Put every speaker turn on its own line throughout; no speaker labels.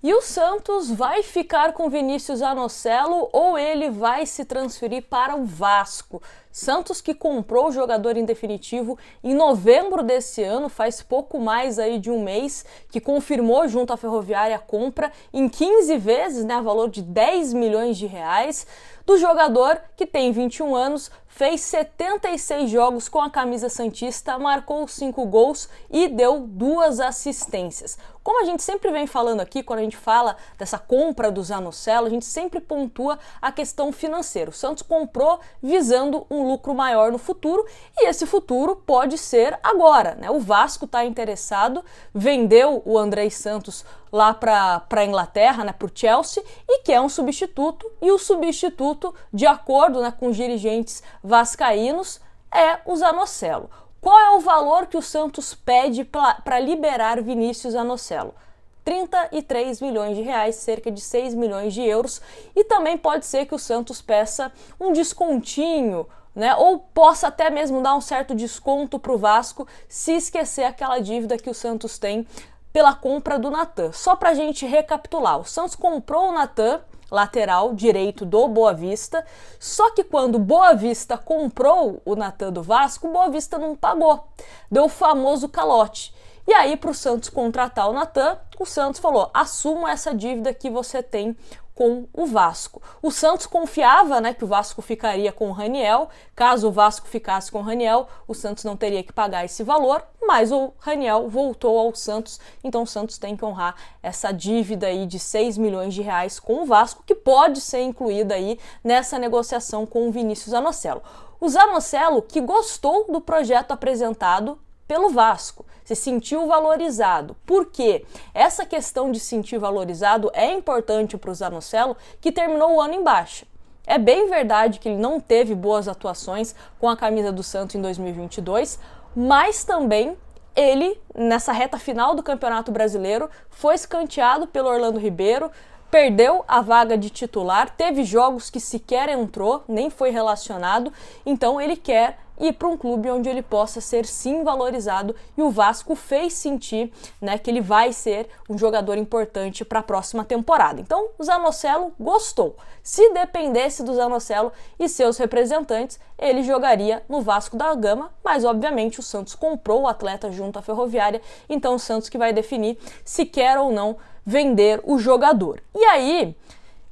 E o Santos vai ficar com Vinícius Anocelo ou ele vai se transferir para o Vasco? Santos que comprou o jogador em definitivo em novembro desse ano, faz pouco mais aí de um mês, que confirmou junto à Ferroviária a compra em 15 vezes, né, valor de 10 milhões de reais, do jogador que tem 21 anos, fez 76 jogos com a camisa santista, marcou 5 gols e deu 2 assistências. Como a gente sempre vem falando aqui, quando a gente fala dessa compra do Zanocelo, a gente sempre pontua a questão financeira. O Santos comprou visando um lucro maior no futuro e esse futuro pode ser agora, né? O Vasco está interessado, vendeu o Andrés Santos lá para a Inglaterra, né, para o Chelsea, e quer um substituto, e o substituto, de acordo, né, com os dirigentes vascaínos, é o Zanocelo. Qual é o valor que o Santos pede para liberar Vinícius Anocelo? 33 milhões de reais, cerca de 6 milhões de euros, e também pode ser que o Santos peça um descontinho, né, ou possa até mesmo dar um certo desconto para o Vasco se esquecer aquela dívida que o Santos tem pela compra do Natan. Só para a gente recapitular, o Santos comprou o Natan, lateral direito do Boa Vista, só que quando o Boa Vista comprou o Natan do Vasco, o Boa Vista não pagou, deu o famoso calote. E aí, para o Santos contratar o Natan, o Santos falou: assuma essa dívida que você tem com o Vasco. O Santos confiava, né, que o Vasco ficaria com o Raniel. Caso o Vasco ficasse com o Raniel, o Santos não teria que pagar esse valor, mas o Raniel voltou ao Santos, então o Santos tem que honrar essa dívida aí de 6 milhões de reais com o Vasco, que pode ser incluída aí nessa negociação com o Vinícius Anocelo. O Zanocelo, que gostou do projeto apresentado pelo Vasco, se sentiu valorizado. Por quê? Essa questão de sentir valorizado é importante para o Zanocelo, que terminou o ano em baixa. É bem verdade que ele não teve boas atuações com a camisa do Santos em 2022, mas também ele, nessa reta final do Campeonato Brasileiro, foi escanteado pelo Orlando Ribeiro, perdeu a vaga de titular, teve jogos que sequer entrou, nem foi relacionado, então ele quer ir para um clube onde ele possa ser sim valorizado, e o Vasco fez sentir, né, que ele vai ser um jogador importante para a próxima temporada. Então o Zanocelo gostou. Se dependesse do Zanocelo e seus representantes, ele jogaria no Vasco da Gama, mas obviamente o Santos comprou o atleta junto à Ferroviária, então o Santos que vai definir se quer ou não vender o jogador. E aí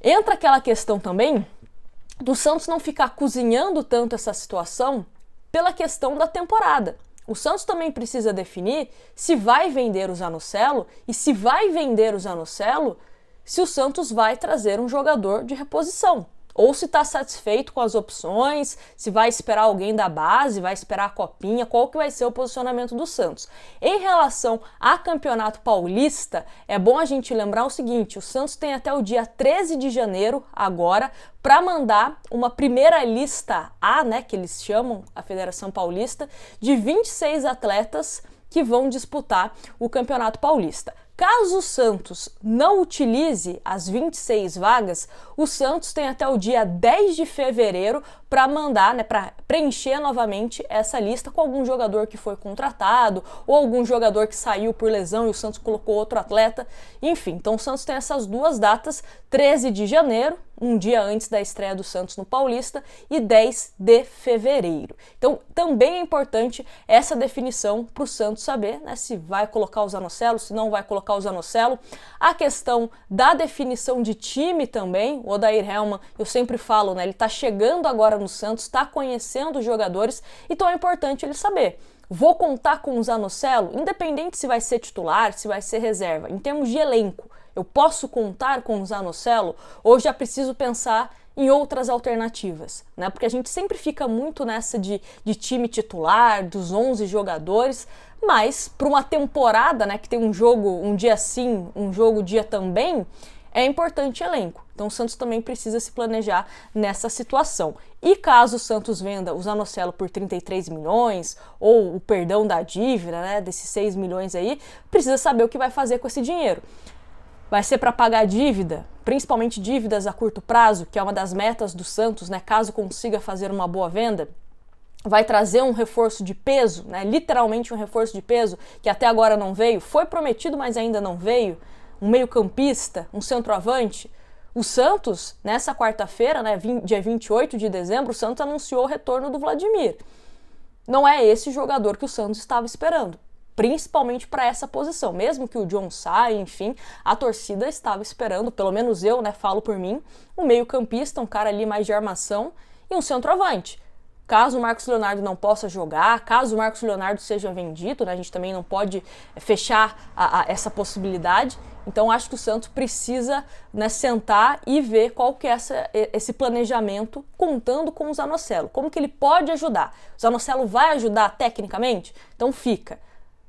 entra aquela questão também do Santos não ficar cozinhando tanto essa situação pela questão da temporada. O Santos também precisa definir se vai vender o Zanocelo, e se vai vender o Zanocelo, se o Santos vai trazer um jogador de reposição, ou se está satisfeito com as opções, se vai esperar alguém da base, vai esperar a copinha, qual que vai ser o posicionamento do Santos. Em relação a Campeonato Paulista, é bom a gente lembrar o seguinte: o Santos tem até o dia 13 de janeiro agora para mandar uma primeira lista A, né, que eles chamam, a Federação Paulista, de 26 atletas que vão disputar o Campeonato Paulista. Caso o Santos não utilize as 26 vagas, o Santos tem até o dia 10 de fevereiro para mandar, né, para preencher novamente essa lista com algum jogador que foi contratado ou algum jogador que saiu por lesão e o Santos colocou outro atleta. Enfim, então o Santos tem essas duas datas, 13 de janeiro, um dia antes da estreia do Santos no Paulista, e 10 de fevereiro. Então também é importante essa definição para o Santos saber, né, se vai colocar o Zanocelo, se não vai colocar o Zanocelo. A questão da definição de time também, o Odair Hellmann, eu sempre falo, né, ele está chegando agora no Santos, está conhecendo os jogadores, então é importante ele saber: vou contar com o Zanocelo, independente se vai ser titular, se vai ser reserva, em termos de elenco, eu posso contar com o Zanocelo, ou já preciso pensar em outras alternativas, né? Porque a gente sempre fica muito nessa de time titular, dos 11 jogadores, mas para uma temporada, né, que tem um jogo um dia sim, um jogo dia também, é importante elenco. Então o Santos também precisa se planejar nessa situação. E caso o Santos venda o Zanocelo por 33 milhões, ou o perdão da dívida, né, desses 6 milhões aí, precisa saber o que vai fazer com esse dinheiro. Vai ser para pagar dívida, principalmente dívidas a curto prazo, que é uma das metas do Santos, né, caso consiga fazer uma boa venda. Vai trazer um reforço de peso, né, literalmente um reforço de peso, que até agora não veio, foi prometido, mas ainda não veio. um meio-campista, um centroavante. O Santos, nessa quarta-feira, né, dia 28 de dezembro, o Santos anunciou o retorno do Vladimir. Não é esse jogador que o Santos estava esperando, principalmente para essa posição. Mesmo que o John saia, enfim, a torcida estava esperando, pelo menos eu, né, falo por mim, um meio-campista, um cara ali mais de armação e um centroavante. Caso o Marcos Leonardo não possa jogar, caso o Marcos Leonardo seja vendido, né, a gente também não pode fechar essa possibilidade. Então acho que o Santos precisa, né, sentar e ver qual que é esse planejamento, contando com o Zanocelo. Como que ele pode ajudar? O Zanocelo vai ajudar tecnicamente? Então fica.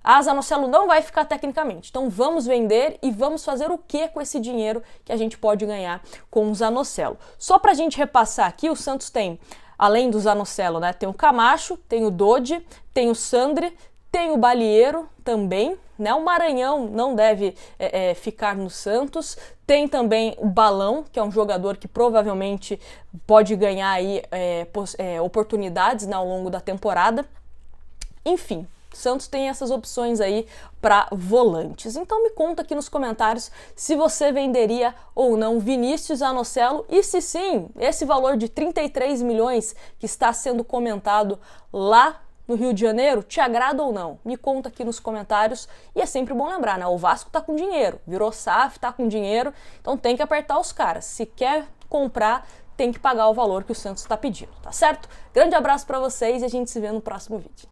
Ah, Zanocelo não vai ficar tecnicamente. Então vamos vender e vamos fazer o que com esse dinheiro que a gente pode ganhar com o Zanocelo. Só para a gente repassar aqui, o Santos tem, além do Zanocelo, né, tem o Camacho, tem o Dodi, tem o Sandri, tem o Balieiro também, né? O Maranhão não deve ficar no Santos. Tem também o Balão, que é um jogador que provavelmente pode ganhar aí, oportunidades, né, ao longo da temporada. Enfim, Santos tem essas opções aí para volantes. Então me conta aqui nos comentários se você venderia ou não Vinícius Zanocelo e se sim, esse valor de 33 milhões que está sendo comentado lá no Rio de Janeiro te agrada ou não? Me conta aqui nos comentários. E é sempre bom lembrar, né? O Vasco tá com dinheiro, virou SAF, tá com dinheiro, então tem que apertar os caras. Se quer comprar, tem que pagar o valor que o Santos está pedindo, tá certo? Grande abraço para vocês e a gente se vê no próximo vídeo.